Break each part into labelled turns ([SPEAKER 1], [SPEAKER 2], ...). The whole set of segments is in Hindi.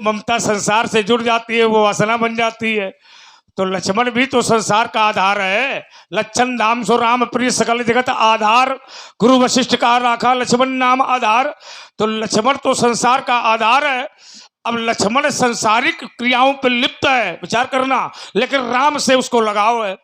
[SPEAKER 1] ममता संसार से जुड़ जाती है, वो वासना बन जाती है। तो लक्ष्मण भी तो संसार का आधार है। लक्षण नाम सो राम प्रिय सकल जगत आधार, गुरु वशिष्ठ का राखा लक्ष्मण नाम आधार। तो लक्ष्मण तो संसार का आधार है। अब लक्ष्मण संसारिक क्रियाओं पर लिप्त है, विचार करना, लेकिन राम से उसको लगाव है।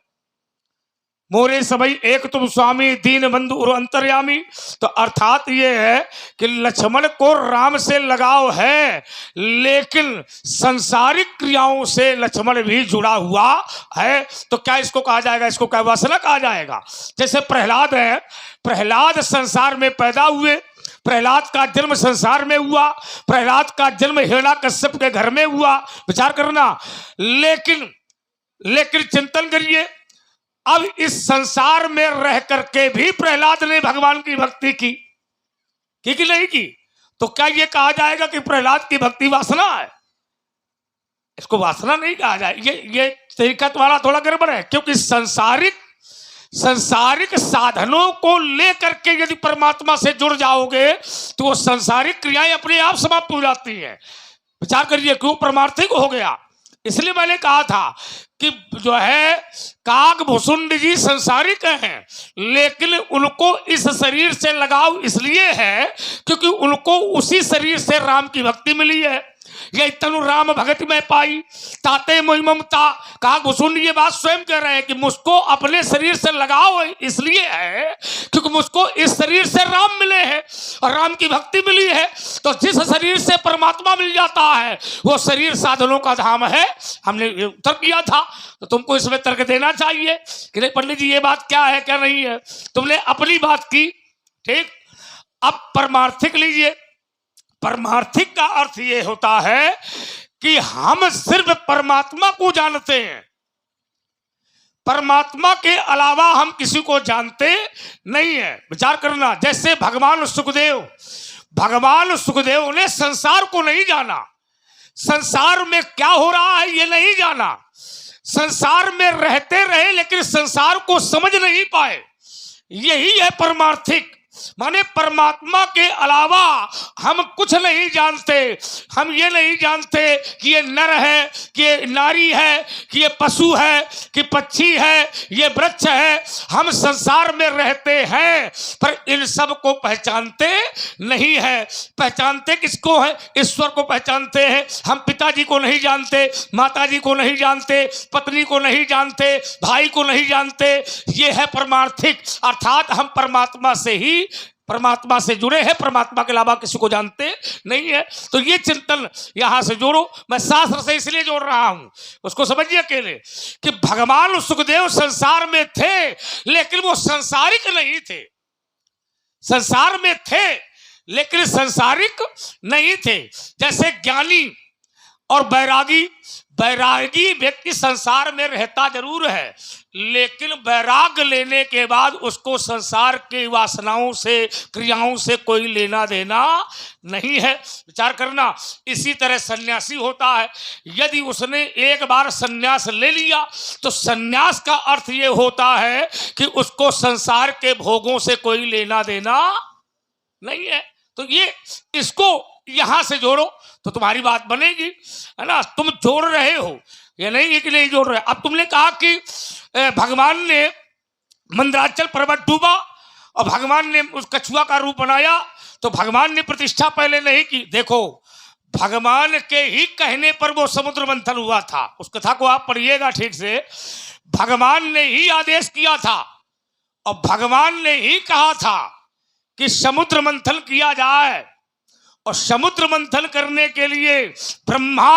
[SPEAKER 1] मोरे सबई एक तुम स्वामी दीन बंधु और अंतर्यामी। तो अर्थात ये है कि लक्ष्मण को राम से लगाव है, लेकिन संसारिक क्रियाओं से लक्ष्मण भी जुड़ा हुआ है। तो क्या इसको कहा जाएगा? इसको क्या वासना कहा जाएगा? जैसे प्रहलाद है, प्रहलाद संसार में पैदा हुए, प्रहलाद का जन्म संसार में हुआ, प्रहलाद का जन्म हिरण्याकश्यप के घर में हुआ, विचार करना। लेकिन चिंतन करिए, अब इस संसार में रह करके भी प्रहलाद ने भगवान की भक्ति की कि नहीं की? तो क्या ये कहा जाएगा कि प्रहलाद की भक्ति वासना है? इसको वासना नहीं कहा जाए। ये तरीका तुम्हारा थोड़ा गड़बड़ है, क्योंकि संसारिक साधनों को लेकर के यदि परमात्मा से जुड़ जाओगे तो वो संसारिक क्रियाएं अपने आप समाप्त हो जाती है। विचार करिए, क्यों परमार्थिक हो गया। इसलिए मैंने कहा था कि जो है काकभूषुंड जी संसारिक हैं, लेकिन उनको इस शरीर से लगाव इसलिए है क्योंकि उनको उसी शरीर से राम की भक्ति मिली है। ये तनु राम भगत में पाई ताते मोहि ममता। काकभूषुंड ये बात स्वयं कह रहे हैं कि मुझको अपने शरीर से लगाव इसलिए है क्योंकि मुझको इस शरीर से राम मिले हैं और राम की भक्ति मिली है। तो जिस शरीर से परमात्मा मिल जाता है वो शरीर साधनों का धाम है। हमने उत्तर किया था, तो तुमको इसमें तर्क देना चाहिए कि नहीं पंडित जी ये बात क्या है क्या नहीं है। तुमने अपनी बात की, ठीक। अब परमार्थिक लीजिए। परमार्थिक का अर्थ ये होता है कि हम सिर्फ परमात्मा को जानते हैं, परमात्मा के अलावा हम किसी को जानते नहीं है। विचार करना, जैसे भगवान सुखदेव ने संसार को नहीं जाना, संसार में क्या हो रहा है ये नहीं जाना, संसार में रहते रहे लेकिन संसार को समझ नहीं पाए। यही है परमार्थिक, माने परमात्मा के अलावा हम कुछ नहीं जानते। हम ये नहीं जानते कि ये नर है, कि ये नारी है, कि ये पशु है, कि पक्षी है, ये वृक्ष है। हम संसार में रहते हैं पर इन सब को पहचानते नहीं है। पहचानते किसको है? ईश्वर को पहचानते हैं। हम पिताजी को नहीं जानते, माताजी को नहीं जानते, पत्नी को नहीं जानते, भाई को नहीं जानते। ये है परमार्थिक, अर्थात हम परमात्मा से जुड़े हैं, परमात्मा के अलावा किसी को जानते नहीं है। तो ये चिंतन यहां से जोड़ो। मैं शास्त्र से इसलिए जोड़ रहा हूं, उसको समझिए अकेले कि भगवान सुखदेव संसार में थे लेकिन वो संसारिक नहीं थे। संसार में थे लेकिन संसारिक नहीं थे। जैसे ज्ञानी और बैरागी व्यक्ति संसार में रहता जरूर है, लेकिन वैराग्य लेने के बाद उसको संसार की वासनाओं से, क्रियाओं से कोई लेना देना नहीं है। विचार करना। इसी तरह सन्यासी होता है, यदि उसने एक बार सन्यास ले लिया तो सन्यास का अर्थ ये होता है कि उसको संसार के भोगों से कोई लेना देना नहीं है। तो ये इसको यहां से जोड़ो तो तुम्हारी बात बनेगी, है ना। तुम जोड़ रहे हो, ये नहीं है कि नहीं जोड़ रहे। अब तुमने कहा कि भगवान ने मंदराचल पर्वत डूबा और भगवान ने उस कछुआ का रूप बनाया, तो भगवान ने प्रतिष्ठा पहले नहीं की। देखो, भगवान के ही कहने पर वो समुद्र मंथन हुआ था। उस कथा को आप पढ़िएगा ठीक से। भगवान ने ही आदेश किया था और भगवान ने ही कहा था कि समुद्र मंथन किया जाए। और समुद्र मंथन करने के लिए ब्रह्मा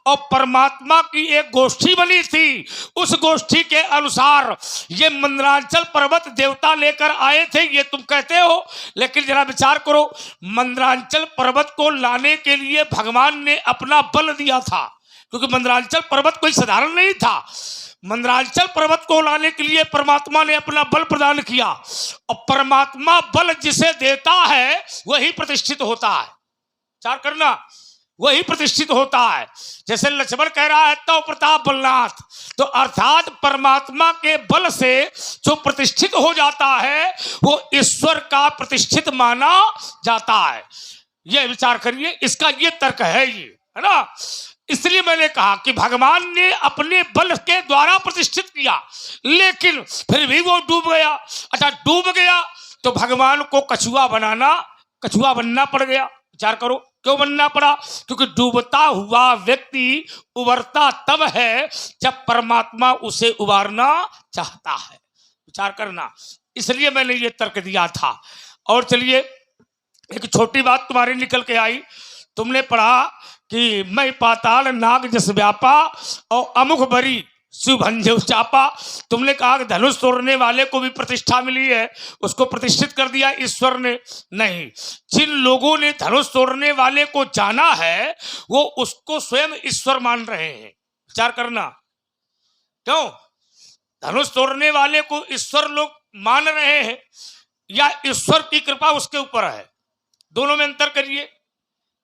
[SPEAKER 1] और परमात्मा की एक गोष्ठी बनी थी। उस गोष्ठी के अनुसार ये मंदराचल पर्वत देवता लेकर आए थे, ये तुम कहते हो, लेकिन जरा विचार करो, मंदराचल पर्वत को लाने के लिए भगवान ने अपना बल दिया था, क्योंकि मंदराचल पर्वत कोई साधारण नहीं था। मंदराचल पर्वत को लाने के लिए परमात्मा ने अपना बल प्रदान किया, और परमात्मा बल जिसे देता है वही प्रतिष्ठित होता है। विचार करना, वही प्रतिष्ठित होता है। जैसे लक्ष्मण कह रहा है तो प्रताप बलनाथ, तो अर्थात परमात्मा के बल से जो प्रतिष्ठित हो जाता है वो ईश्वर का प्रतिष्ठित माना जाता है। ये विचार करिए, इसका ये तर्क है। ये है ना। इसलिए मैंने कहा कि भगवान ने अपने बल के द्वारा प्रतिष्ठित किया, लेकिन फिर भी वो डूब गया। अच्छा, डूब गया तो भगवान को कछुआ बनना पड़ गया। विचार करो, क्यों बनना पड़ा? क्योंकि डूबता हुआ व्यक्ति उबरता तब है जब परमात्मा उसे उबारना चाहता है। विचार करना, इसलिए मैंने ये तर्क दिया था। और चलिए, एक छोटी बात तुम्हारी निकल के आई। तुमने पढ़ा कि मैं पाताल नाग जस व्यापा और अमुख बरी शिव भंजो चापा। तुमने कहा कि धनुष तोड़ने वाले को भी प्रतिष्ठा मिली है, उसको प्रतिष्ठित कर दिया ईश्वर ने। नहीं, जिन लोगों ने धनुष तोड़ने वाले को जाना है वो उसको स्वयं ईश्वर मान रहे हैं। विचार करना, क्यों? धनुष तोड़ने वाले को ईश्वर लोग मान रहे हैं या ईश्वर की कृपा उसके ऊपर है? दोनों में अंतर करिए।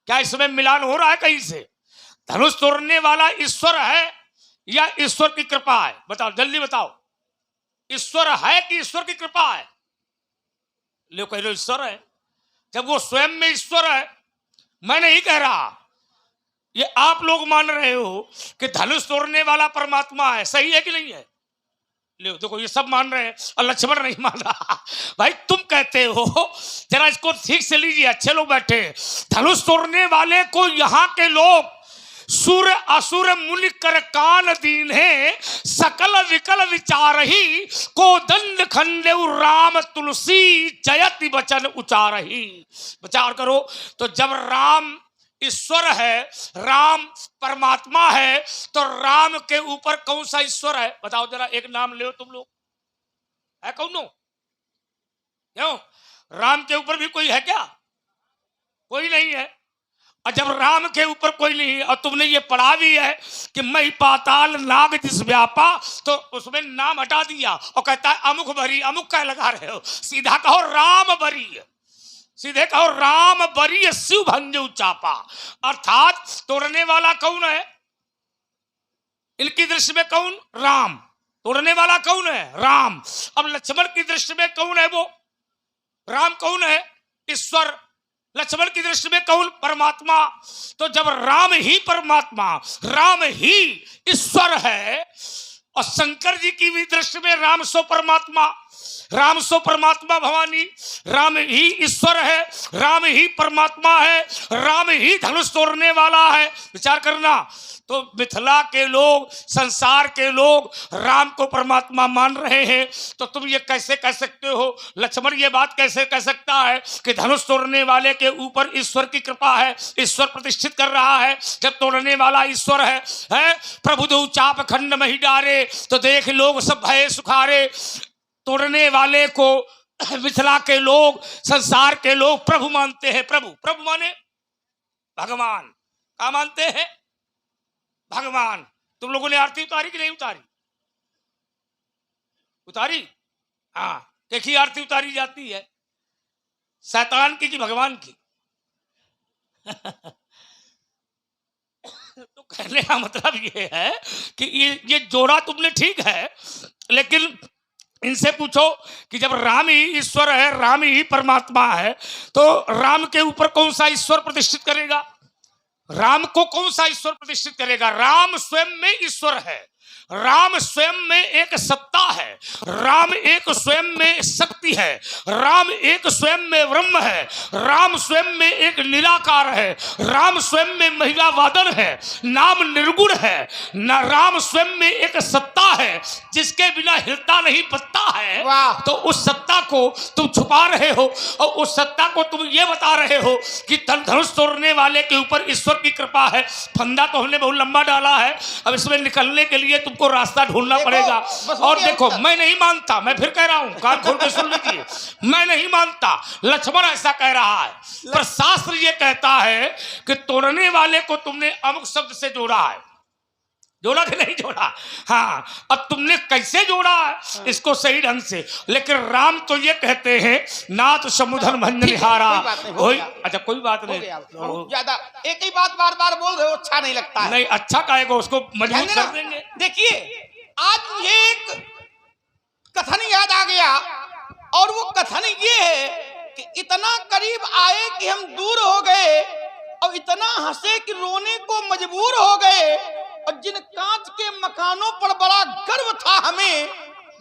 [SPEAKER 1] क्या इसमें मिलान हो रहा है कहीं से? धनुष तोड़ने वाला ईश्वर है या ईश्वर की कृपा है? बताओ, जल्दी बताओ। ईश्वर है कि ईश्वर की कृपा है? ले कह लो ईश्वर है, जब वो स्वयं में ईश्वर है। मैं नहीं कह रहा, ये आप लोग मान रहे हो कि धनुष तोड़ने वाला परमात्मा है। सही है कि नहीं है? ले देखो, ये सब मान रहे हैं और लक्ष्मण नहीं मान रहा। भाई तुम कहते हो, जरा इसको ठीक से लीजिए, अच्छे लोग बैठे। धनुष तोड़ने वाले को यहाँ के लोग सुर असुर मुनि कर कान दीन है, सकल विकल विचार ही को दंड खंडे राम तुलसी जयति वचन उचारही। विचार करो, तो जब राम ईश्वर है, राम परमात्मा है, तो राम के ऊपर कौन सा ईश्वर है? बताओ जरा, एक नाम ले तुम लोग, है कौन? क्यों? राम के ऊपर भी कोई है क्या? कोई नहीं है। और जब राम के ऊपर कोई नहीं है, और तुमने ये पढ़ा भी है कि मैं पाताल नाग जिस व्यापा, तो उसमें नाम हटा दिया और कहता है अमुक भरी। अमुक क्या लगा रहे हो? सीधा कहो राम भरी, सीधे कहो राम बरी शिव भंजो चापा। अर्थात तोड़ने वाला कौन है इनकी दृष्टि में? कौन? राम। तोड़ने वाला कौन है? राम। अब लक्ष्मण की दृष्टि में कौन है वो? राम कौन है? ईश्वर। लक्ष्मण की दृष्टि में कौन? परमात्मा। तो जब राम ही परमात्मा, राम ही ईश्वर है, और शंकर जी की भी दृष्टि में राम सो परमात्मा, राम सो परमात्मा भवानी, राम ही ईश्वर है, राम ही परमात्मा है, राम ही धनुष तोड़ने वाला है। विचार करना, तो मिथिला के लोग, संसार के लोग राम को परमात्मा मान रहे हैं, तो तुम ये कैसे कह सकते हो? लक्ष्मण ये बात कैसे कह सकता है कि धनुष तोड़ने वाले के ऊपर ईश्वर की कृपा है, ईश्वर प्रतिष्ठित कर रहा है, जब तोड़ने वाला ईश्वर है? प्रभु दो चाप खंड मही डारे, तो देख लोग सब भय सुखारे। तोड़ने वाले को मिथिला के लोग, संसार के लोग प्रभु मानते हैं। प्रभु, प्रभु माने भगवान। क्या मानते हैं? भगवान। तुम लोगों ने आरती उतारी कि नहीं उतारी? उतारी? हाँ, देखिए आरती उतारी जाती है, शैतान की कि भगवान की? तो कहने का मतलब ये है कि ये जोड़ा तुमने ठीक है, लेकिन इनसे पूछो कि जब राम ही ईश्वर है, राम ही परमात्मा है, तो राम के ऊपर कौन सा ईश्वर प्रतिष्ठित करेगा? राम को कौन सा ईश्वर प्रतिष्ठित करेगा? राम स्वयं में ईश्वर है, राम स्वयं में एक सत्ता है, राम एक स्वयं में शक्ति है, राम एक स्वयं में ब्रह्म है, राम स्वयं में एक निराकार है, राम स्वयं में महिमा वादन है, नाम निर्गुण है, न राम स्वयं में एक सत्ता है जिसके बिना हिलता नहीं पत्ता है। तो उस सत्ता को तुम छुपा रहे हो, और उस सत्ता को तुम ये बता रहे हो कि धनुष तोड़ने वाले के ऊपर ईश्वर की कृपा है। फंदा तो हमने बहुत लंबा डाला है, अब इसमें निकलने के लिए तुमको रास्ता ढूंढना पड़ेगा। और देखो, मैं नहीं मानता, मैं फिर कह रहा हूं, कान खोल के सुन लीजिए, मैं नहीं मानता लक्ष्मण ऐसा कह रहा है, पर शास्त्र ये कहता है कि तोड़ने वाले को तुमने अमुक शब्द से जोड़ा है। जोड़ा कि नहीं जोड़ा? हाँ, अब तुमने कैसे जोड़ा है इसको सही ढंग से। लेकिन राम तो ये कहते हैं नाथ समुद्र भंजनिहारा। अच्छा, कोई बात नहीं,
[SPEAKER 2] ज्यादा एक ही बात बार बार बोल रहे हो, अच्छा नहीं लगता है।
[SPEAKER 1] नहीं, अच्छा कहेगा, उसको मजबूत कर देंगे।
[SPEAKER 2] देखिए, आज मुझे एक कथन याद आ गया, और वो कथन ये है कि इतना करीब आए कि हम दूर हो गए, और इतना हंसे कि रोने को मजबूर हो गए। और जिन कांच के मकानों पर बड़ा गर्व था हमें,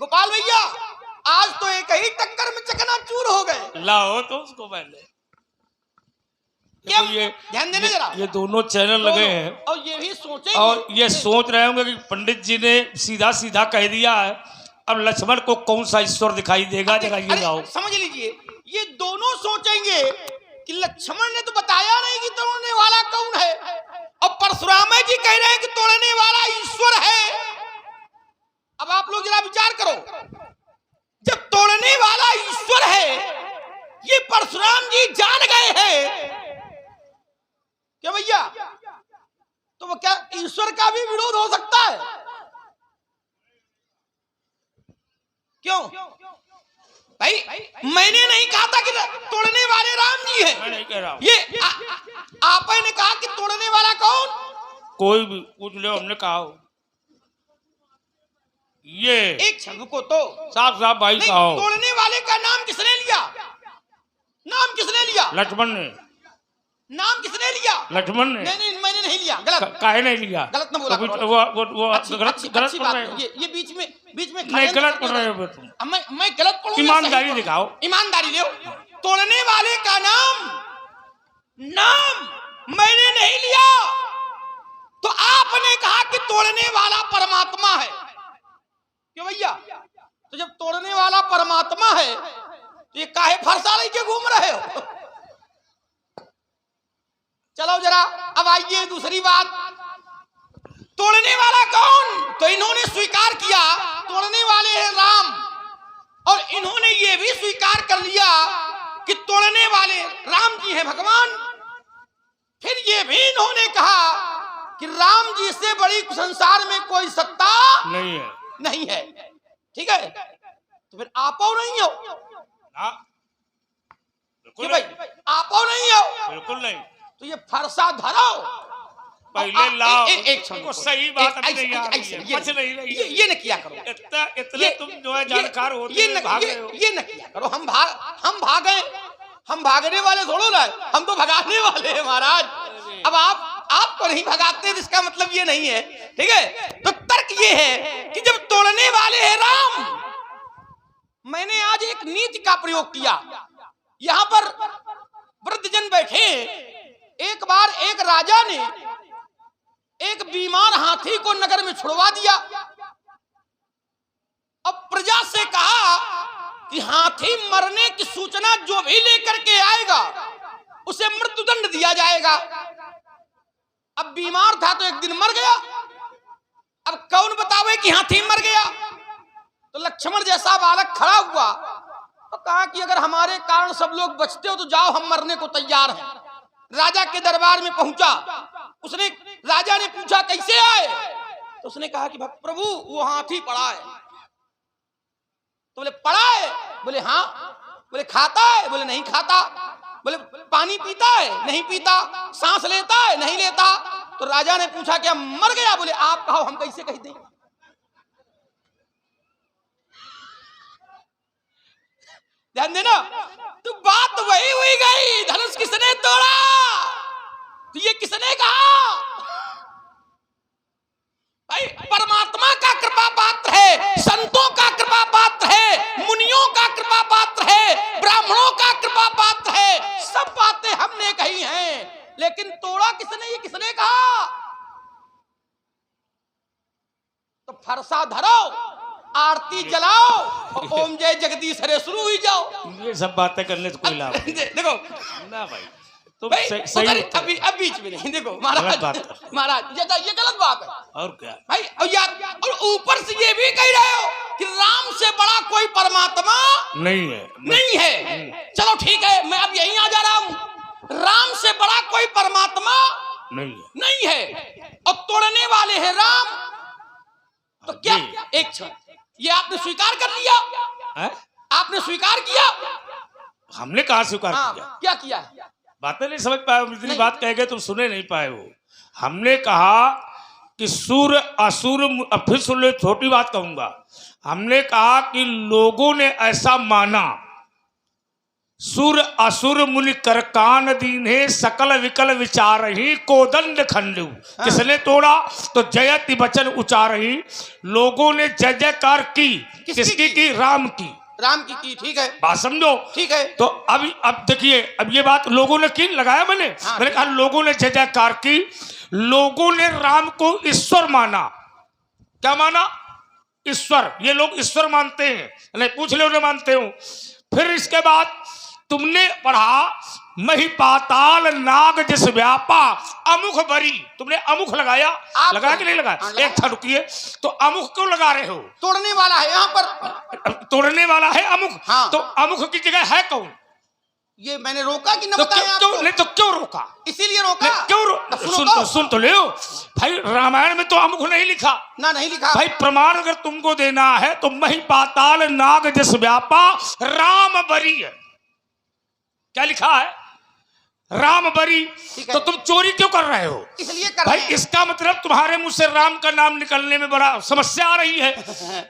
[SPEAKER 2] गोपाल भैया आज तो एक ही टक्कर में चकनाचूर हो गए।
[SPEAKER 1] लाओ तो उसको पहले।
[SPEAKER 2] क्या
[SPEAKER 1] तो ये
[SPEAKER 2] ध्यान देना जरा,
[SPEAKER 1] ये दोनों चैनल लगे हैं
[SPEAKER 2] और ये भी सोचेंगे
[SPEAKER 1] और ये सोच रहे होंगे कि पंडित जी ने सीधा सीधा कह दिया है, अब लक्ष्मण को कौन सा ईश्वर दिखाई देगा। जरा ये
[SPEAKER 2] अरे,
[SPEAKER 1] लाओ।
[SPEAKER 2] समझ लीजिए, ये दोनों सोचेंगे कि लक्ष्मण ने तो बताया नहीं कि तोड़ने वाला कौन है, और परशुराम जी कह रहे हैं कि तोड़ने वाला ईश्वर है। अब आप लोग जरा विचार करो, जब तोड़ने वाला ईश्वर है, ये परशुराम जी जान गए हैं क्या भैया, तो वो क्या ईश्वर का भी विरोध हो सकता है? क्यों भाई, मैंने नहीं कहा था कि तोड़ने वाले राम जी हैं।
[SPEAKER 1] मैं नहीं कह रहा हूं।
[SPEAKER 2] ये आपने ने कहा कि तोड़ने वाला कौन?
[SPEAKER 1] कोई भी पूछ ले, हमने कहा हो। ये
[SPEAKER 2] एक क्षण रुको तो,
[SPEAKER 1] साफ साफ भाई
[SPEAKER 2] नहीं,
[SPEAKER 1] कहो।
[SPEAKER 2] तोड़ने वाले का नाम किसने लिया? नाम किसने लिया?
[SPEAKER 1] लक्ष्मण ने।
[SPEAKER 2] नाम किसने लिया?
[SPEAKER 1] लक्ष्मण ने।
[SPEAKER 2] नहीं नहीं, मैंने नहीं लिया। गलत
[SPEAKER 1] काहे नहीं लिया?
[SPEAKER 2] गलत ना बोला
[SPEAKER 1] तो
[SPEAKER 2] करो।
[SPEAKER 1] वो
[SPEAKER 2] अच्छी
[SPEAKER 1] गलत
[SPEAKER 2] अच्छी
[SPEAKER 1] पढ़
[SPEAKER 2] बात
[SPEAKER 1] रहे
[SPEAKER 2] है।
[SPEAKER 1] हो।
[SPEAKER 2] ये बीच में
[SPEAKER 1] नहीं, गलत पढ़ रहे हो तुम।
[SPEAKER 2] मैं गलत पढ़ूंगा?
[SPEAKER 1] ईमानदारी
[SPEAKER 2] सही
[SPEAKER 1] दिखाओ।
[SPEAKER 2] पढ़ूं। ईमानदारी ले। तोड़ने वाले का नाम मैंने नहीं लिया। तो आपने कहा कि तोड़ने वाला परमात्मा है, क्यों भैया? तो जब तोड़ने वाला परमात्मा है तो ये काहे फरसा लेके घूम रहे हो? चलो जरा अब आइए दूसरी बात, तोड़ने वाला कौन? तो इन्होंने स्वीकार किया तोड़ने वाले हैं राम, और इन्होंने ये भी स्वीकार कर लिया कि तोड़ने वाले राम जी हैं भगवान। फिर ये भी इन्होंने कहा कि राम जी से बड़ी संसार में कोई सत्ता नहीं है। ठीक है, तो फिर आप नहीं हो?
[SPEAKER 1] बिल्कुल
[SPEAKER 2] भाई आप नहीं हो?
[SPEAKER 1] बिल्कुल नहीं।
[SPEAKER 2] तो ये फरसा धरो
[SPEAKER 1] पहले लाओ।
[SPEAKER 2] एक
[SPEAKER 1] को सही बात अभी नहीं आ रही है, कुछ नहीं रही है।
[SPEAKER 2] ये न किया करो।
[SPEAKER 1] इतने तुम जो है जानकार होते हैं, भाग रहे हो।
[SPEAKER 2] ये न किया करो। हम भागे, हम भागने वाले थोड़ो ना, हम तो भगाने वाले हैं महाराज। अब आपको नहीं भगाते तो इसका मतलब ये नहीं है, ठीक है? तो तर्क ये है कि जब तोड़ने वाले हैं राम, मैंने आज एक नीति का प्रयोग किया। यहां पर वृद्धजन बैठे, एक बार एक राजा ने एक बीमार हाथी को नगर में छुड़वा दिया। अब प्रजा से कहा कि हाथी मरने की सूचना जो भी लेकर के आएगा उसे मृत्युदंड दिया जाएगा। अब बीमार था तो एक दिन मर गया, अब कौन बतावे कि हाथी मर गया? तो लक्ष्मण जैसा बालक खड़ा हुआ तो कहा कि अगर हमारे कारण सब लोग बचते हो तो जाओ, हम मरने को तैयार हैं। राजा के दरबार में पहुंचा, उसने राजा ने पूछा कैसे आए? तो उसने कहा कि प्रभु वो हाथी पड़ा है। तो बोले पड़ा है? बोले हाँ। बोले खाता है? बोले नहीं खाता। बोले पानी पीता है? नहीं पीता। सांस लेता है? नहीं लेता। तो राजा ने पूछा क्या मर गया? बोले आप कहो, हम कैसे कह दें? ध्यान देना, तो बात वही हुई गई। धनुष किसने तोड़ा? तो ये किसने कहा? भाई परमात्मा का कृपा पात्र है, संतों का कृपा पात्र है, मुनियों का कृपा पात्र है, ब्राह्मणों का कृपा पात्र है। सब बातें हमने कही हैं, लेकिन तोड़ा किसने? ये किसने कहा? तो फरसा धरो, आरती जलाओ, ओम जय जगदीश हरे शुरू हुई जाओ।
[SPEAKER 1] ये सब बातें करने से कोई लाभ नहीं।
[SPEAKER 2] देखो
[SPEAKER 1] ना भाई, तुम
[SPEAKER 2] भाई
[SPEAKER 1] सही
[SPEAKER 2] अभी बीच में नहीं। देखो महाराज, ये गलत बात है।
[SPEAKER 1] और क्या
[SPEAKER 2] भाई और ऊपर से ये भी कह रहे हो कि राम से बड़ा कोई परमात्मा नहीं है। चलो ठीक है, मैं अब यहीं आ जा रहा हूँ। राम से बड़ा कोई परमात्मा नहीं है, और तोड़ने वाले हैं राम। तो क्या एक क्षण, ये आपने स्वीकार कर लिया
[SPEAKER 1] है?
[SPEAKER 2] आपने स्वीकार किया?
[SPEAKER 1] हमने कहा स्वीकार किया?
[SPEAKER 2] क्या किया?
[SPEAKER 1] बातें नहीं समझ पाए, इतनी बात कह गए तुम सुने नहीं पाए हो। हमने कहा कि सूर असुर, अब फिर सुन लो, छोटी बात कहूंगा। हमने कहा कि लोगों ने ऐसा माना सुर असुर मुनि कर कान दीन्हे सकल विकल विचारही कोदंड खंडू। किसने तोड़ा? तो जयति वचन उचारही। लोगों ने जय जयकार की। किसकी की? राम की।
[SPEAKER 2] राम की, ठीक है,
[SPEAKER 1] बात समझो।
[SPEAKER 2] ठीक है।
[SPEAKER 1] तो अब देखिए, अब ये बात लोगों ने की लगाया मैंने। मैंने कहा लोगों ने जय जयकार की। लोगों ने राम को ईश्वर माना। क्या माना? ईश्वर। ये लोग ईश्वर मानते हैं, नहीं पूछ ले उन्हें मानते हो। फिर इसके बाद तुमने पढ़ा मही पाताल नाग जिस व्यापा अमुख बरी। तुमने अमुख लगाया, लगाया कि नहीं लगाया? एक था रुकिए, तो अमुख क्यों लगा रहे हो?
[SPEAKER 2] तोड़ने वाला है यहाँ पर,
[SPEAKER 1] तोड़ने वाला है अमुख।
[SPEAKER 2] हाँ।
[SPEAKER 1] तो अमुख की जगह है कौन?
[SPEAKER 2] ये मैंने रोका कि न
[SPEAKER 1] तो
[SPEAKER 2] बताया
[SPEAKER 1] क्यों
[SPEAKER 2] आपको?
[SPEAKER 1] नहीं तो क्यों रोका?
[SPEAKER 2] इसीलिए रोका।
[SPEAKER 1] क्यों? सुन तो ले भाई, रामायण में तो अमुख नहीं लिखा
[SPEAKER 2] ना, नहीं लिखा
[SPEAKER 1] भाई। प्रमाण अगर तुमको देना है तो मही पाताल नाग जिस व्यापा राम बरी है। क्या लिखा है? राम बरी। तो तुम चोरी क्यों कर रहे हो?
[SPEAKER 2] इसलिए कर
[SPEAKER 1] भाई
[SPEAKER 2] रहे हैं।
[SPEAKER 1] इसका मतलब तुम्हारे मुंह से राम का नाम निकलने में बड़ा समस्या आ रही है।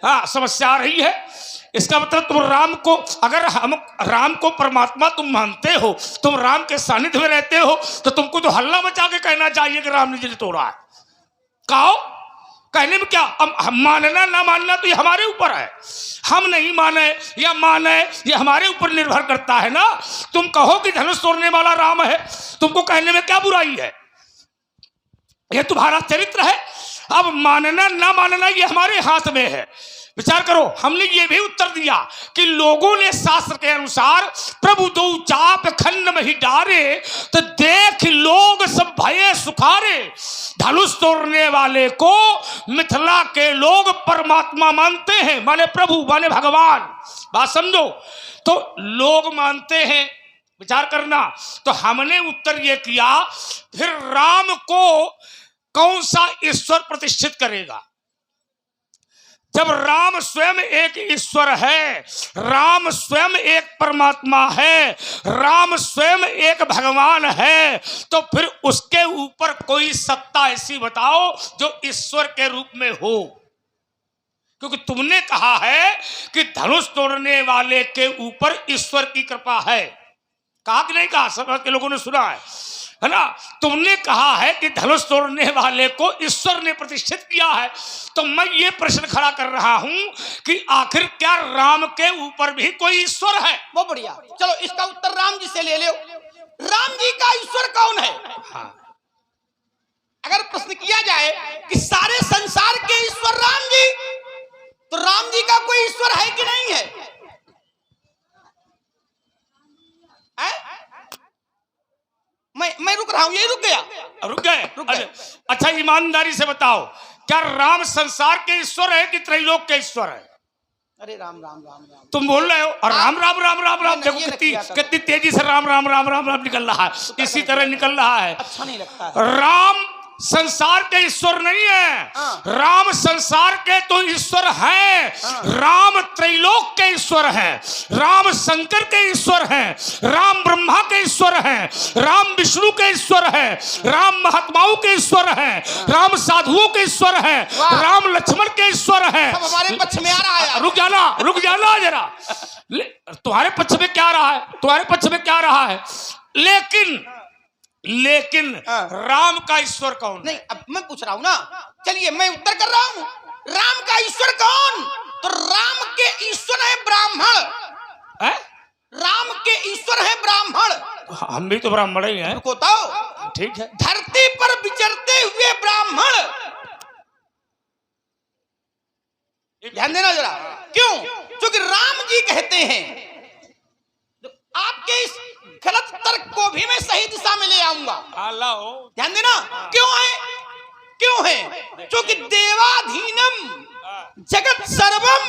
[SPEAKER 1] हाँ, समस्या आ रही है। इसका मतलब तुम राम को, अगर हम राम को परमात्मा तुम मानते हो, तुम राम के सानिध्य में रहते हो, तो तुमको तो हल्ला मचा के कहना चाहिए कि राम ने जिसे तोड़ा है। कहो, कहने में क्या? हम मानना ना मानना तो ये हमारे ऊपर है। हम नहीं माने या माने ये हमारे ऊपर निर्भर करता है ना। तुम कहो कि धनुष तोड़ने वाला राम है, तुमको कहने में क्या बुराई है? ये तुम्हारा चरित्र है। अब मानना ना मानना ये हमारे हाथ में है। विचार करो, हमने ये भी उत्तर दिया कि लोगों ने शास्त्र के अनुसार प्रभु दो चाप खंड में ही डारे, तो देख लोग सब भये सुखारे। धनुष तोड़ने वाले को मिथिला के लोग परमात्मा मानते हैं, माने प्रभु, माने भगवान। बात समझो। तो लोग मानते हैं, विचार करना। तो हमने उत्तर ये किया, फिर राम को कौन सा ईश्वर प्रतिष्ठित करेगा? जब राम स्वयं एक ईश्वर है, राम स्वयं एक परमात्मा है, राम स्वयं एक भगवान है, तो फिर उसके ऊपर कोई सत्ता ऐसी बताओ जो ईश्वर के रूप में हो। क्योंकि तुमने कहा है कि धनुष तोड़ने वाले के ऊपर ईश्वर की कृपा है। कहा कि नहीं कहा? सब के लोगों ने सुना है ना? तुमने कहा है कि धनुष तोड़ने वाले को ईश्वर ने प्रतिष्ठित किया है। तो मैं ये प्रश्न खड़ा कर रहा हूं कि आखिर क्या राम के ऊपर भी कोई ईश्वर है?
[SPEAKER 2] बहुत बढ़िया, चलो इसका उत्तर राम जी से ले लो। राम जी का ईश्वर कौन है?
[SPEAKER 1] हाँ।
[SPEAKER 2] अगर प्रश्न किया जाए कि सारे संसार के ईश्वर राम जी, तो राम जी का कोई ईश्वर है कि नहीं है? मैं रुक रहा हूं, ये रुक गया?
[SPEAKER 1] रुक गए। अच्छा, ईमानदारी से बताओ, क्या राम संसार के ईश्वर है कि त्रैलोक के ईश्वर है?
[SPEAKER 2] अरे राम राम राम राम
[SPEAKER 1] तुम बोल रहे हो, और राम राम राम राम राम। देखो कितनी तेजी से राम राम राम राम राम निकल रहा है, इसी तरह निकल रहा है।
[SPEAKER 2] अच्छा नहीं लगता है।
[SPEAKER 1] राम संसार के ईश्वर नहीं है। राम संसार के तो ईश्वर हैं। राम त्रैलोक के ईश्वर हैं। राम शंकर के ईश्वर हैं। राम ब्रह्मा के ईश्वर हैं। राम विष्णु के ईश्वर हैं। राम महात्माओं के ईश्वर हैं। राम साधुओं के ईश्वर हैं। राम लक्ष्मण के ईश्वर हैं।
[SPEAKER 2] सब हमारे पक्ष में आ रहा है।
[SPEAKER 1] रुक जाना जरा। तुम्हारे पक्ष में क्या रहा है? तुम्हारे पक्ष में क्या रहा है? लेकिन राम का ईश्वर कौन?
[SPEAKER 2] नहीं, अब मैं पूछ रहा हूं ना, चलिए मैं उत्तर कर रहा हूं। राम का ईश्वर कौन? तो राम के ईश्वर है ब्राह्मण। राम के ईश्वर है ब्राह्मण।
[SPEAKER 1] हम भी तो ब्राह्मण ही हैं।
[SPEAKER 2] रुको तो,
[SPEAKER 1] ठीक है।
[SPEAKER 2] धरती पर विचरते हुए ब्राह्मण। ध्यान देना जरा। क्यों? क्योंकि राम जी कहते हैं, आपके इस गलत तर्क को भी मैं सही दिशा में ले आऊंगा। ध्यान देना। क्यों है? क्योंकि देवाधीनम जगत सर्वम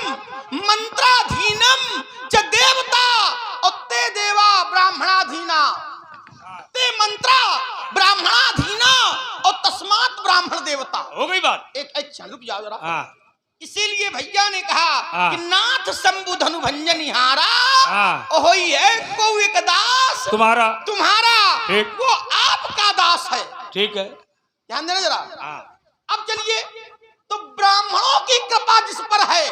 [SPEAKER 2] मंत्राधीनम च देवता, और ते देवा ब्राह्मणाधीना, ते मंत्रा ब्राह्मणाधीना, और तस्मात् ब्राह्मण देवता।
[SPEAKER 1] हो गई बात।
[SPEAKER 2] एक क्षण रुक जाओ जरा। इसीलिए भैया ने कहा कि नाथ शंभु धनु भंजनिहारा ओही है को एक दास तुम्हारा वो आपका दास है।
[SPEAKER 1] ठीक है,
[SPEAKER 2] ध्यान देना जरा। अब चलिए, तो ब्राह्मणों की कृपा जिस पर है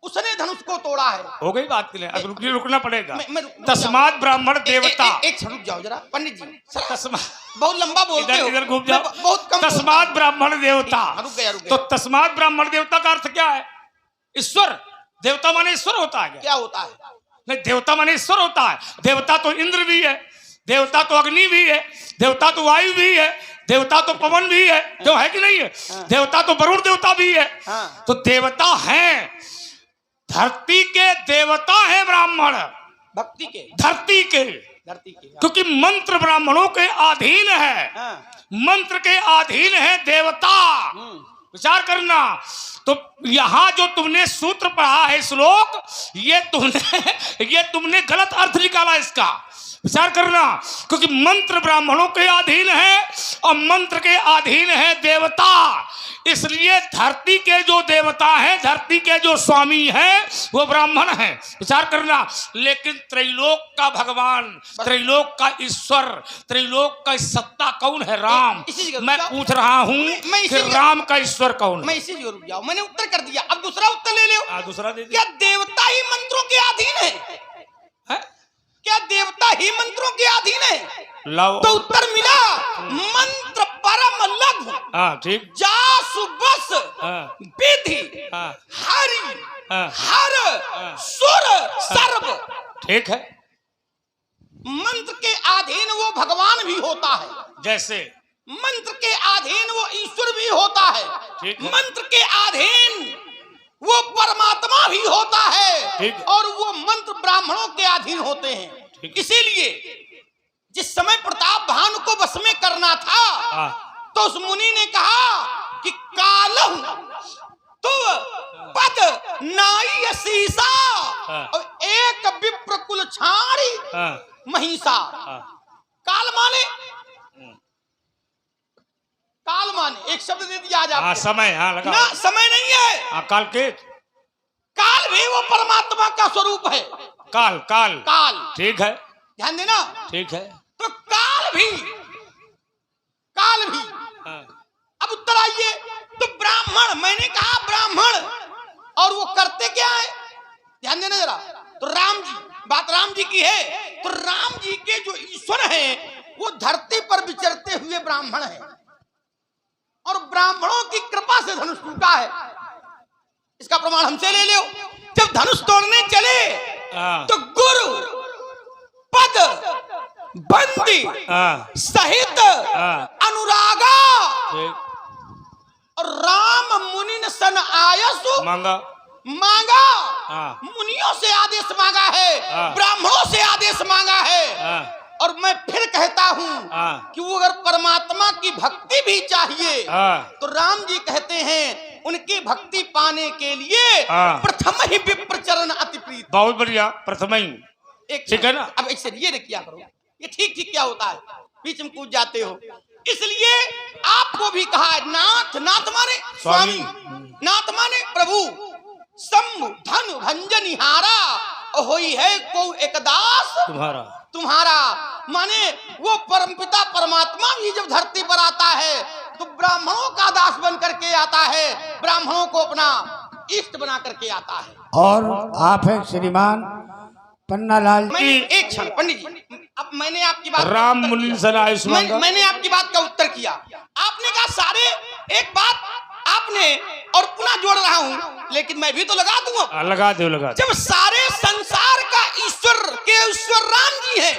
[SPEAKER 2] उसने धनुष को तोड़ा है।
[SPEAKER 1] हो गई बात के लिए, अब रुकना पड़ेगा।
[SPEAKER 2] मैं रुक
[SPEAKER 1] तस्मात ब्राह्मण देवता।
[SPEAKER 2] एक क्षण रुक जाओ जरा पंडित जी,
[SPEAKER 1] तस्मात,
[SPEAKER 2] बहुत लंबा बोलते हो।
[SPEAKER 1] इधर घूम जाओ।
[SPEAKER 2] बहुत कम
[SPEAKER 1] तस्मात ब्राह्मण देवता।
[SPEAKER 2] रुक गया
[SPEAKER 1] तो तस्मात ब्राह्मण देवता का अर्थ क्या है? ईश्वर। देवता माने ईश्वर होता है
[SPEAKER 2] क्या होता है?
[SPEAKER 1] नहीं, देवता माने ईश्वर होता है। देवता तो इंद्र भी है, देवता तो अग्नि भी है, देवता तो वायु भी है, देवता तो पवन भी है, जो है कि नहीं है? देवता तो वरुण देवता भी है। तो देवता हैं, धरती के देवता हैं ब्राह्मण,
[SPEAKER 2] भक्ति के,
[SPEAKER 1] धरती के, क्योंकि मंत्र ब्राह्मणों के अधीन है। मंत्र के अधीन है देवता। विचार करना। तो यहां जो तुमने सूत्र पढ़ा है श्लोक, ये तुमने गलत अर्थ निकाला इसका। विचार करना, क्योंकि मंत्र ब्राह्मणों के अधीन है और मंत्र के अधीन है देवता। इसलिए धरती के जो देवता हैं, धरती के जो स्वामी हैं, वो ब्राह्मण हैं। विचार करना। लेकिन त्रैलोक का भगवान, त्रैलोक का ईश्वर, त्रैलोक का सत्ता कौन है? राम। मैं पूछ रहा हूँ कि राम का ईश्वर कौन है?
[SPEAKER 2] मैं इसी रुक जाऊं, मैंने उत्तर कर दिया, अब दूसरा उत्तर ले लो।
[SPEAKER 1] दूसरा दे।
[SPEAKER 2] क्या देवता ही मंत्रों के अधीन है? क्या देवता ही मंत्रों के अधीन है? तो उत्तर मिला, मंत्र परम लघु।
[SPEAKER 1] ठीक।
[SPEAKER 2] जासु बस विधि हरि हर सुर सर्व।
[SPEAKER 1] ठीक है।
[SPEAKER 2] मंत्र के अधीन वो भगवान भी होता है,
[SPEAKER 1] जैसे
[SPEAKER 2] मंत्र के अधीन वो ईश्वर भी होता है, मंत्र के अधीन वो परमात्मा भी होता है, और वो मंत्र ब्राह्मणों के अधीन होते हैं। इसीलिए जिस समय प्रताप भानु को वश में करना था, तो उस मुनि ने कहा कि कालहु तो पद नाई शीशा और एक विप्र कुल छाड़ी महिषा। काल माने, काल माने एक शब्द दे दिया आज
[SPEAKER 1] समय। लगा
[SPEAKER 2] ना, समय नहीं है।
[SPEAKER 1] काल के,
[SPEAKER 2] काल भी वो परमात्मा का स्वरूप है।
[SPEAKER 1] काल काल
[SPEAKER 2] काल,
[SPEAKER 1] ठीक है,
[SPEAKER 2] ध्यान देना।
[SPEAKER 1] ठीक है।
[SPEAKER 2] तो काल भी अब उत्तर आइए। तो ब्राह्मण, मैंने कहा ब्राह्मण, और वो करते क्या है? ध्यान देना जरा। तो राम जी, बात राम जी की है, तो राम जी के जो ईश्वर हैं वो धरती पर विचरते हुए ब्राह्मण हैं, और ब्राह्मणों की कृपा से धनुष टूटा है। इसका प्रमाण हमसे ले लो। जब धनुष तोड़ने चले तो गुरु पद बंदी सहित अनुरागा और राम मुनि सन आयसु
[SPEAKER 1] मांगा
[SPEAKER 2] मुनियों से आदेश मांगा है, ब्राह्मणों से आदेश मांगा है। और मैं फिर कहता हूँ कि वो अगर परमात्मा की भक्ति भी चाहिए, तो राम जी कहते हैं उनकी भक्ति पाने के लिए प्रथम ही विप्र चरण अति प्रीत।
[SPEAKER 1] बहुत बढ़िया, प्रथम ही।
[SPEAKER 2] एक
[SPEAKER 1] ठीक है ना।
[SPEAKER 2] अब ऐसे ये क्या करो, ये ठीक ठीक क्या होता है, बीच में कूद जाते हो। इसलिए आपको भी कहा है नाथ, नाथ माने स्वामी, नाथ माने प्रभु, शंभु धनु भंजनिहारा होई है को एकदास तुम्हारा। माने वो परमपिता परमात्मा भी जब धरती पर आता है तो ब्राह्मणों का दास बन करके आता है, ब्राह्मणों को अपना इष्ट बना करके आता है।
[SPEAKER 3] और आप हैं श्रीमान पन्नालाल जी।
[SPEAKER 2] एक क्षण पंडित जी, अब मैंने आपकी बात
[SPEAKER 1] राम मुनि
[SPEAKER 2] मैंने आपकी बात का उत्तर किया। आपने कहा सारे, एक बात आपने और पुनः जोड़ रहा हूँ, लेकिन मैं भी तो लगा दूंगा।
[SPEAKER 1] लगा दो, लगा दो।
[SPEAKER 2] जब सारे संसार का ईश्वर के ईश्वर राम जी है,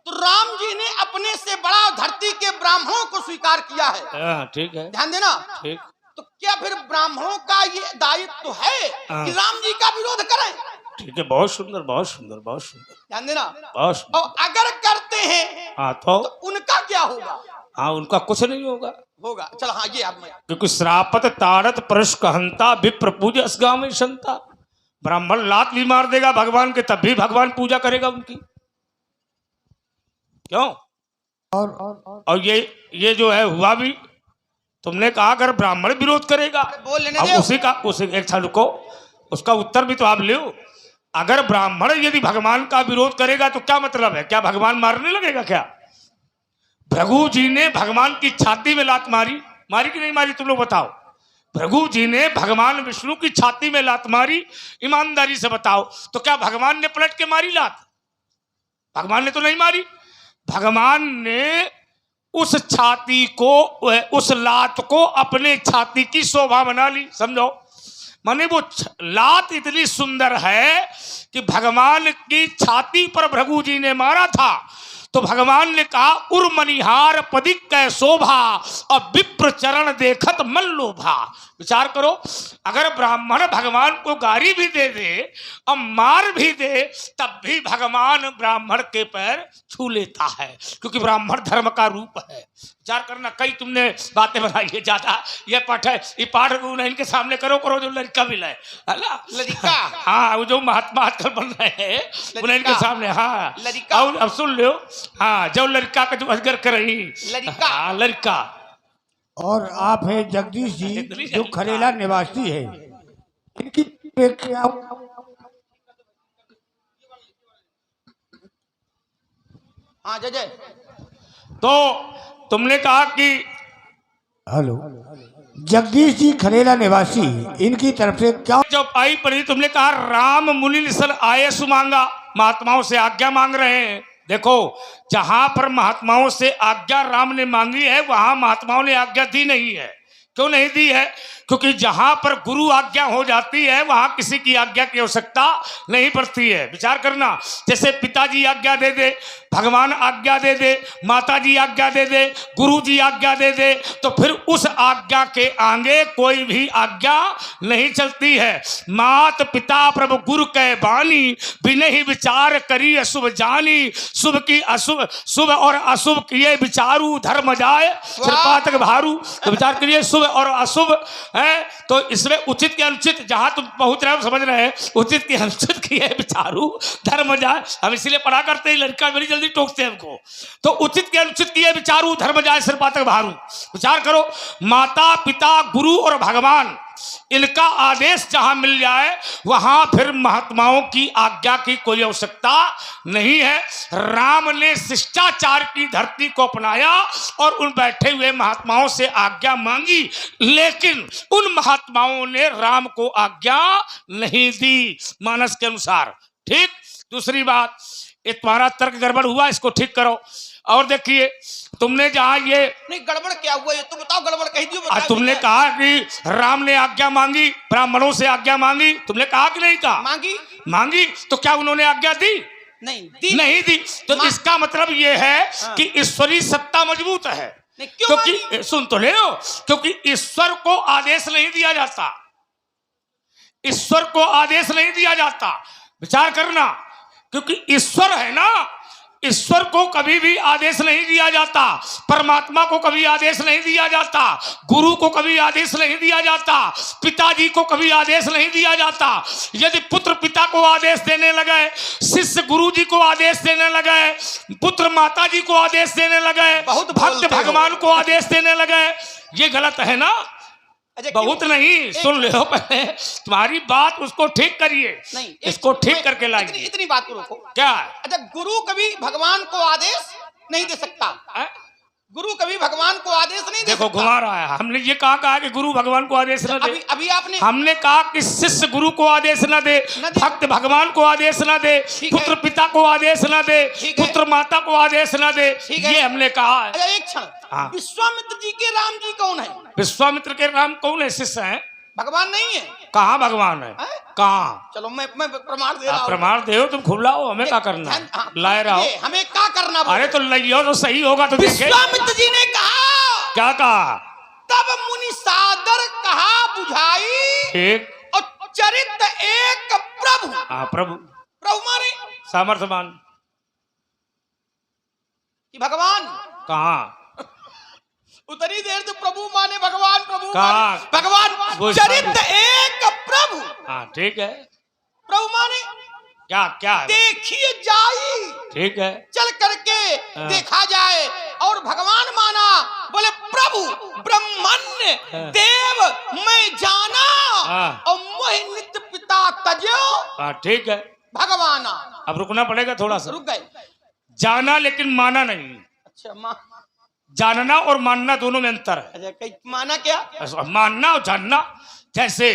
[SPEAKER 2] तो राम जी ने अपने से बड़ा धरती के ब्राह्मणों को स्वीकार किया है।
[SPEAKER 1] ठीक है,
[SPEAKER 2] ध्यान देना।
[SPEAKER 1] ठीक।
[SPEAKER 2] तो क्या फिर ब्राह्मणों का ये दायित्व है कि राम जी का विरोध करें?
[SPEAKER 1] ठीक है, बहुत सुंदर, बहुत सुंदर, बहुत सुंदर।
[SPEAKER 2] ध्यान देना।
[SPEAKER 1] बहुत सुंदर।
[SPEAKER 2] और अगर करते हैं तो उनका क्या होगा?
[SPEAKER 1] उनका कुछ नहीं होगा।
[SPEAKER 2] चल ये आप में,
[SPEAKER 1] क्योंकि श्रापत तारत परश कहंता विप्र पूज असगामी संता। ब्राह्मण लात भी मार देगा भगवान के, तब भी भगवान पूजा करेगा उनकी। क्यों? और ये जो है हुआ भी, तुमने कहा अगर ब्राह्मण विरोध करेगा,
[SPEAKER 2] बोल लेने
[SPEAKER 1] अब उसी एक क्षण को उसका उत्तर भी तो आप लो। अगर ब्राह्मण यदि भगवान का विरोध करेगा तो क्या मतलब है? क्या भगवान मारने लगेगा क्या? भृगु जी ने भगवान की छाती में लात मारी कि नहीं मारी? तुम लोग बताओ। भृगु जी ने भगवान विष्णु की छाती में लात मारी, ईमानदारी से बताओ, तो क्या भगवान ने पलट के मारी लात? भगवान ने तो नहीं मारी। भगवान ने उस छाती को, उस लात को अपने छाती की शोभा बना ली, समझो। माने वो लात इतनी सुंदर है कि भगवान की छाती पर भृगु जी ने मारा था, तो भगवान ने कहा उर्मनिहार पदिक कै शोभा और विप्र चरण देखत मन लोभा। विचार करो, अगर ब्राह्मण भगवान को गारी भी दे दे और मार भी दे, तब भी भगवान ब्राह्मण के पैर छू लेता है, क्योंकि ब्राह्मण धर्म का रूप है। विचार करना, कई तुमने बातें बनाई है ज्यादा, ये पाठ है, ये पाठ इनके सामने करो जो लड़का मिला है ना,
[SPEAKER 2] लड़का।
[SPEAKER 1] हाँ, वो जो महात्मा आजकल बन रहे हैं उन्हें इनके सामने, हाँ
[SPEAKER 2] लड़का।
[SPEAKER 1] और अब सुन लो, हाँ, जो लड़का का जो अजगर कर रही
[SPEAKER 2] लड़का,
[SPEAKER 1] हाँ, लड़का।
[SPEAKER 3] और आप है जगदीश जी जो खरेला निवासी है, इनकी क्या?
[SPEAKER 2] हाँ जय।
[SPEAKER 1] तो तुमने कहा कि
[SPEAKER 3] हेलो, जगदीश जी खरेला निवासी, इनकी तरफ से क्या?
[SPEAKER 1] जब आई पड़ी तुमने कहा राम मुनि निसल आये सुमांगा, महात्माओं से आज्ञा मांग रहे हैं। देखो, जहां पर महात्माओं से आज्ञा राम ने मांगी है, वहां महात्माओं ने आज्ञा दी नहीं है। क्यों नहीं दी है? क्योंकि जहां पर गुरु आज्ञा हो जाती है वहां किसी की आज्ञा की आवश्यकता नहीं पड़ती है। विचार करना, जैसे पिताजी आज्ञा दे दे, भगवान आज्ञा दे दे, माताजी आज्ञा दे दे, गुरु जी आज्ञा दे दे, तो फिर उस आज्ञा के आगे कोई भी आज्ञा नहीं चलती है। मात पिता प्रभु गुरु कै बानी, बिना ही विचार करी अशुभ जानी, शुभ की अशुभ, शुभ और अशुभ किए विचारू, धर्म जाए सिरपातक भारू। तो विचार करिए, शुभ और अशुभ है, तो इसमें उचित के अनुचित, जहां तुम पहुंच रहे हो समझ रहे हैं, उचित के अनुचित किए विचारू, धर्म जाए। हम इसीलिए पढ़ा करते हैं, लड़का बड़ी जल्दी टोकते हैं हमको। तो उचित के अनुचित किए विचारू, धर्म जाए सिरपातक भारू। विचार करो, माता पिता गुरु और भगवान, इनका आदेश जहां मिल जाए वहां फिर महात्माओं की आज्ञा की कोई आवश्यकता नहीं है। राम ने शिष्टाचार की धरती को अपनाया और उन बैठे हुए महात्माओं से आज्ञा मांगी, लेकिन उन महात्माओं ने राम को आज्ञा नहीं दी मानस के अनुसार। ठीक। दूसरी बात, ये तुम्हारा तर्क गड़बड़ हुआ, इसको ठीक करो। और देखिए, तुमने जहां ये
[SPEAKER 2] नहीं, गड़बड़ क्या हुआ ये तो बताओ, गड़बड़ कही दी।
[SPEAKER 1] तुमने कहा कि राम ने आज्ञा मांगी, ब्राह्मणों से आज्ञा मांगी, तुमने कहा कि नहीं कहा? मांगी। तो क्या उन्होंने आज्ञा दी? नहीं दी। तो इसका मतलब ये है कि ईश्वरीय सत्ता मजबूत है। क्योंकि सुन तो ले, क्योंकि ईश्वर को आदेश नहीं दिया जाता, ईश्वर को आदेश नहीं दिया जाता। विचार करना, क्योंकि ईश्वर है ना, ईश्वर को कभी भी आदेश नहीं दिया जाता, परमात्मा को कभी आदेश नहीं दिया जाता, गुरु को कभी आदेश नहीं दिया जाता, पिताजी को कभी आदेश नहीं दिया जाता। यदि पुत्र पिता को आदेश देने लगे, शिष्य गुरु जी को आदेश देने लगे, पुत्र माता जी को आदेश देने लगे, भक्त भगवान को आदेश देने लगे, ये गलत है ना? बहुत नहीं, सुन लो पहले, तुम्हारी बात उसको ठीक करिए, इसको ठीक करके लाइए।
[SPEAKER 2] इतनी बात को रोको।
[SPEAKER 1] क्या?
[SPEAKER 2] अच्छा, गुरु कभी भगवान को आदेश नहीं दे सकता, गुरु कभी भगवान को आदेश नहीं दे
[SPEAKER 1] देखो, घुमा रहा है। हमने ये कहा कि गुरु भगवान को आदेश न दे।
[SPEAKER 2] अभी आपने, हमने
[SPEAKER 1] कहा कि शिष्य गुरु को आदेश न दे, भक्त भगवान को आदेश न दे, पुत्र पिता को आदेश न दे, पुत्र माता को आदेश न दे, ये हमने कहा है।
[SPEAKER 2] अच्छा, एक क्षण, विश्वामित्र जी के राम जी कौन है?
[SPEAKER 1] विश्वामित्र के राम कौन है? शिष्य है, भगवान
[SPEAKER 2] नहीं है।
[SPEAKER 1] कहाँ भगवान है? कहाँ?
[SPEAKER 2] चलो मैं प्रमाण दे रहा हूँ।
[SPEAKER 1] प्रमाण दे, तुम खुलाओ, हमें क्या करना? लाए रहो,
[SPEAKER 2] हमें क्या करना?
[SPEAKER 1] अरे तो लियो तो सही होगा तो देखे।
[SPEAKER 2] विश्वामित्र जी ने कहा,
[SPEAKER 1] क्या कहा?
[SPEAKER 2] तब मुनि सादर कहा बुझाई,
[SPEAKER 1] ठीक,
[SPEAKER 2] और चरित्र एक प्रभु।
[SPEAKER 1] प्रभु,
[SPEAKER 2] प्रभु माने
[SPEAKER 1] सामर्थ्यवान
[SPEAKER 2] कि भगवान।
[SPEAKER 1] कहाँ?
[SPEAKER 2] उतनी देर तो प्रभु माने भगवान, प्रभु
[SPEAKER 1] माने
[SPEAKER 2] भगवान, चरित्र एक प्रभु।
[SPEAKER 1] हाँ ठीक है,
[SPEAKER 2] प्रभु माने
[SPEAKER 1] क्या? क्या है?
[SPEAKER 2] देखिए जाई,
[SPEAKER 1] ठीक है,
[SPEAKER 2] चल करके देखा जाए। और भगवान माना, बोले प्रभु ब्रह्मण्य देव मैं जाना, और मोहि नित्य पिता तजो।
[SPEAKER 1] ठीक है,
[SPEAKER 2] भगवान।
[SPEAKER 1] अब रुकना पड़ेगा थोड़ा सा।
[SPEAKER 2] रुक गए।
[SPEAKER 1] जाना लेकिन माना नहीं।
[SPEAKER 2] अच्छा,
[SPEAKER 1] जानना और मानना दोनों में अंतर है।
[SPEAKER 2] अच्छा, कई माना क्या?
[SPEAKER 1] मानना और जानना, जैसे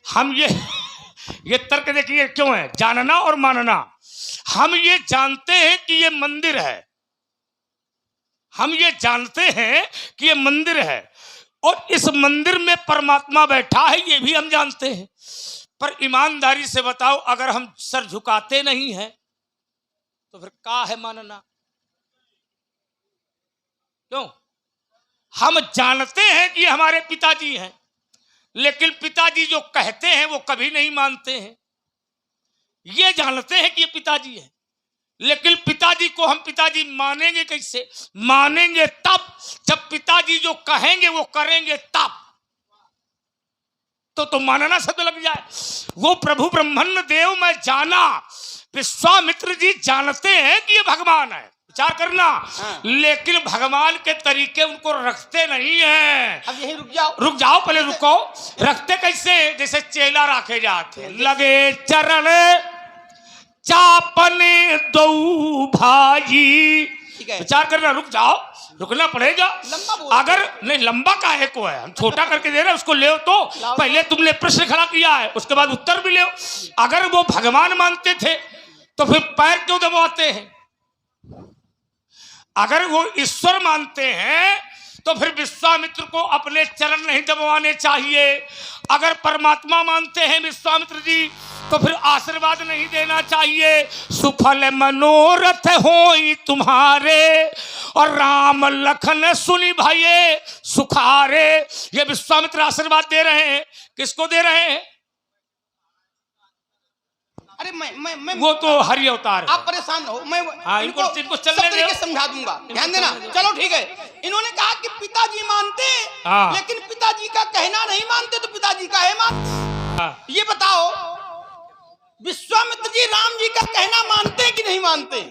[SPEAKER 1] हम ये तर्क देखिए क्यों है, जानना और मानना। हम ये जानते हैं कि ये मंदिर है, हम ये जानते हैं कि ये मंदिर है और इस मंदिर में परमात्मा बैठा है, ये भी हम जानते हैं। पर ईमानदारी से बताओ, अगर हम सर झुकाते नहीं हैं तो फिर क्या है मानना? क्यों? हम जानते हैं कि ये हमारे पिताजी हैं, लेकिन पिताजी जो कहते हैं वो कभी नहीं मानते हैं। ये जानते हैं कि ये पिताजी है, लेकिन पिताजी को हम पिताजी मानेंगे कैसे? मानेंगे तब जब पिताजी जो कहेंगे वो करेंगे तब तो मानना शब्द लग जाए। वो प्रभु ब्रह्मण्य देव मैं जाना, विश्वामित्र जी जानते हैं कि ये भगवान है, विचार करना, लेकिन भगवान के तरीके उनको रखते नहीं हैं।
[SPEAKER 2] अब यही रुक
[SPEAKER 1] जाओ पहले रुको। रखते कैसे? जैसे चेला रखे जाते, लगे चरण चापने दो भाई। विचार करना, रुक जाओ, रुकना पड़ेगा। अगर नहीं लंबा काहे को है, हम छोटा करके दे रहे हैं, उसको ले तो पहले तुमने प्रश्न खड़ा किया है, उसके बाद उत्तर भी ले। अगर वो भगवान मानते थे तो फिर पैर क्यों दबाते हैं? अगर वो ईश्वर मानते हैं तो फिर विश्वामित्र को अपने चरण नहीं दबाने चाहिए। अगर परमात्मा मानते हैं विश्वामित्र जी तो फिर आशीर्वाद नहीं देना चाहिए। सुफल मनोरथ होई तुम्हारे और राम लखन सुनी भाइये सुखारे। ये विश्वामित्र आशीर्वाद दे रहे हैं, किसको दे रहे हैं?
[SPEAKER 2] अरे मैं
[SPEAKER 1] वो तो हरि अवतार है।
[SPEAKER 2] आप परेशान हो, मैं
[SPEAKER 1] इनको चलने दो,
[SPEAKER 2] समझा दूंगा, ध्यान देना। चलो ठीक है, इन्होंने कहा कि पिताजी मानते हैं, लेकिन पिताजी का कहना नहीं मानते, तो पिताजी का है मानते। ये बताओ, विश्वामित्र जी राम जी का कहना मानते हैं कि नहीं मानते?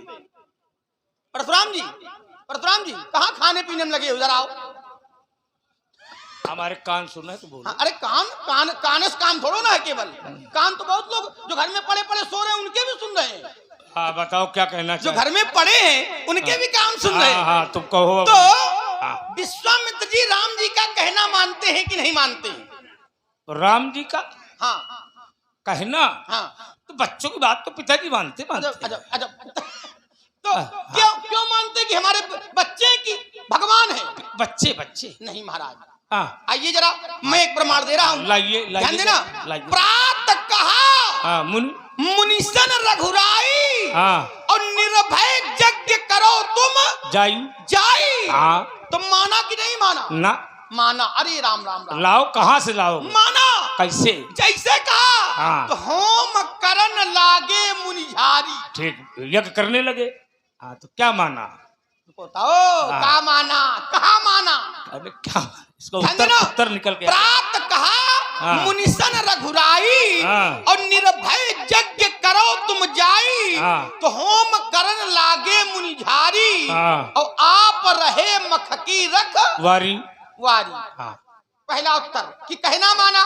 [SPEAKER 2] परशुराम जी कहाँ खाने पीने में लगे हो? जरा आओ।
[SPEAKER 1] हमारे कान सुन रहे तो बोलो।
[SPEAKER 2] अरे कान से काम थोड़ो ना है, केवल कान तो बहुत लोग जो घर में पड़े सो रहे हैं उनके भी सुन रहे हैं।
[SPEAKER 1] हाँ बताओ क्या कहना
[SPEAKER 2] जो घर में पड़े हैं उनके भी कान सुन रहे हैं।
[SPEAKER 1] हाँ तुम कहो।
[SPEAKER 2] तो विश्वामित्र जी राम जी का कहना मानते हैं कि नहीं मानते?
[SPEAKER 1] राम जी का
[SPEAKER 2] हाँ
[SPEAKER 1] कहना,
[SPEAKER 2] हाँ
[SPEAKER 1] तो बच्चों की बात तो पिताजी मानते।
[SPEAKER 2] तो क्यों मानते कि हमारे बच्चे की भगवान है?
[SPEAKER 1] बच्चे
[SPEAKER 2] नहीं महाराज।
[SPEAKER 1] हाँ
[SPEAKER 2] आइए जरा, मैं एक प्रमाण दे रहा हूँ,
[SPEAKER 1] लाइए
[SPEAKER 2] ध्यान देना। प्रातः कहा मुनिसन रघुराई और निर्भय यज्ञ करो तुम जाई।
[SPEAKER 1] तो
[SPEAKER 2] माना कि नहीं माना?
[SPEAKER 1] ना
[SPEAKER 2] माना। अरे राम राम राम।
[SPEAKER 1] लाओ, कहाँ से लाओ? माना कैसे? जैसे
[SPEAKER 2] कहा तो होम करन लागे मुनिझारी।
[SPEAKER 1] ठीक, यज्ञ करने लगे। हाँ तो क्या माना?
[SPEAKER 2] बताओ क्या माना, कहा माना?
[SPEAKER 1] अरे क्या इसका उत्तर निकल गया।
[SPEAKER 2] प्रात कहा मुनिसन रघुराई और निर्भय यज्ञ करो तुम जाई। तो होम करन लागे मुनिझारी और आप रहे मखकी रख वारी। पहला उत्तर कि कहना माना।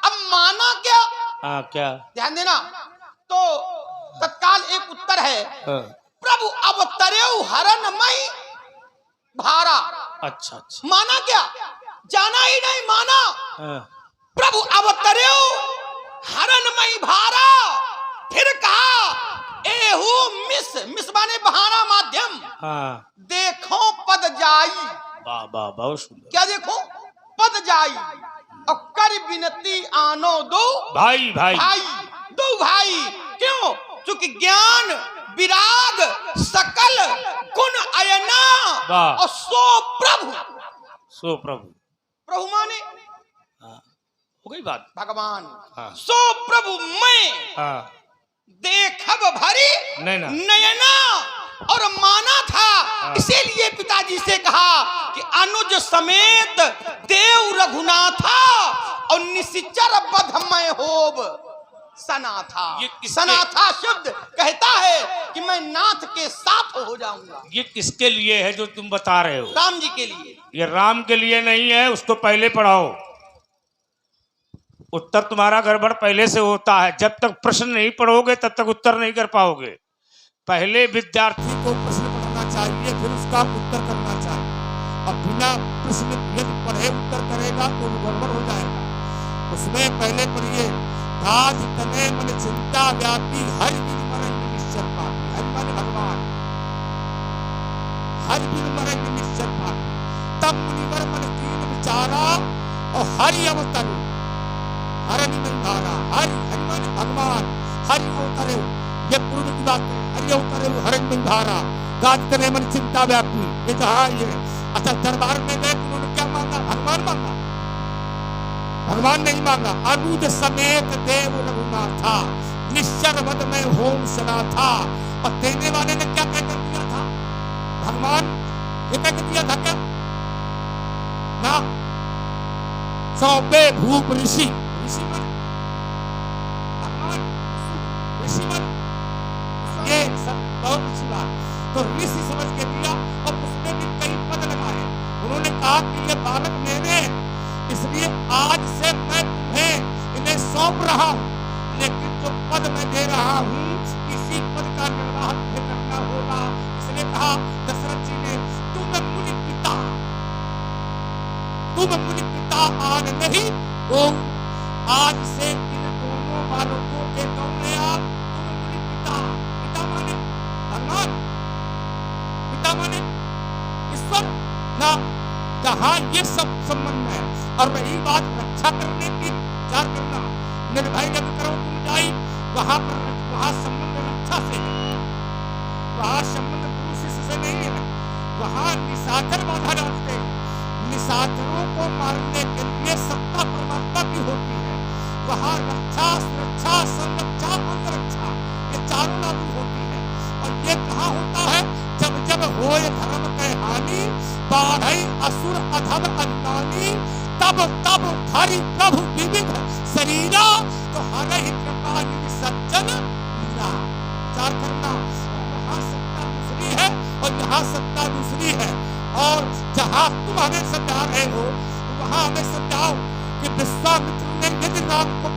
[SPEAKER 2] अब माना क्या?
[SPEAKER 1] क्या?
[SPEAKER 2] ध्यान देना। तो तत्काल एक उत्तर है, प्रभु अवतरे हरणमय भारा। अच्छा। माना क्या? जाना ही नहीं, माना। प्रभु अवतरे हरणमय भारा। फिर कहा एहू मिस माने बहाना माध्यम। देखो पद जाई।
[SPEAKER 1] बहुत सुंदर।
[SPEAKER 2] क्या देखो? पद जाई और कर विनती आनो दो भाई। दो भाई। क्यों? चूंकि ज्ञान विराग सकल गुण अयना और सो प्रभु माने
[SPEAKER 1] हो गई बात।
[SPEAKER 2] भगवान। सो प्रभु मैं देखब भरी नयना। और माना था, इसीलिए पिताजी से कहा कि अनुज समेत देव रघुनाथा और निशिचर बधमय होब सनाथा। सनाथा शब्द कहता है कि मैं नाथ के साथ हो जाऊंगा।
[SPEAKER 1] ये किसके लिए है जो तुम बता रहे हो?
[SPEAKER 2] राम जी के लिए।
[SPEAKER 1] ये राम के लिए नहीं है, उसको पहले पढ़ाओ। उत्तर तुम्हारा गड़बड़ पहले से होता है। जब तक प्रश्न नहीं पढ़ोगे तब तक उत्तर नहीं कर पाओगे। पहले विद्यार्थी को प्रश्न पढ़ना चाहिए, फिर उसका उत्तर करना चाहिए। अब
[SPEAKER 4] ना प्रश्न यदि पढ़े उत्तर करेगा तो वो गड़बड़ हो जाएगा। उसमें पहले पढ़िए, राज तने मन चिंता व्यापी हरि बिन मरेंगे निश्चर पापी। हरि माने भगवान, हरि बिन मरेंगे निश्चर पापी। तब मुनिवर मन कीन विचारा और हरि अवतरे हरनि में धारा। हरि, हरि माने भगवान, हरि अवतरे, ये पूर्व की बात है। हरि अवतरे हरनि में धारा, राज तने मन चिंता व्यापी। ये कहा ये अच्छा दरबार में गए, उन्होंने क्या मांगा? भगवान मांगा, भगवान नहीं मांगा। अनुज समेत देव रघुनाथा, निश्चर वद में होम सदा था। और देने वाले ने क्या कहकर दिया था? भगवान ये कहकर दिया था क्या? ना, सौंपे भूप ऋषि, ऋषि मन भगवान, ऋषि मन ये सब बहुत अच्छी बात। तो ऋषि समझ के दिया और उसमें भी कई पद लगाए। उन्होंने कहा कि ये बालक मेरे, इसलिए आज से मैं तुम्हें इन्हें सौंप रहा हूं, लेकिन जो पद मैं दे रहा हूं इसी पद का निर्वाह तुम्हें करना होगा। इसलिए कहा दशरथ जी ने, तुम मुनि पिता, तुम मुनि पिता आन नहीं हो। आज से इन दोनों बालकों के कौन आप? तुम मुनि पिता, पिता माने भगवान, पिता माने ईश्वर ना। जहां ये सब संबंध है। और रही बात रक्षा करने की, विचार करना, निर्भय जब करो तुम जाई, वहां पर वहां संबंध रक्षा से है, वहां संबंध गुरु शिष्य से नहीं है। वहां निशाचर बाधा डालते हैं। निशाचरों को मारने के लिए सत्ता परमात्मा की होती है। वहां रक्षा, सुरक्षा, संरक्षा, अंगरक्षा, ये चारों लागू होती है। और ये कहाँ होता है? जब जब होए धर्म के हानि, बाढ़ई असुर अधम अज्ञानी, तब तब हरि प्रभु विविध शरीरा, तो हरि कृपा निधि सज्जन मीरा। विचार करना, वहां सत्ता दूसरी है और यहाँ सत्ता दूसरी है। और जहां तुम हमें समझा रहे हो, वहां हमें समझाओ कि विश्वामित्र ने यदि राम को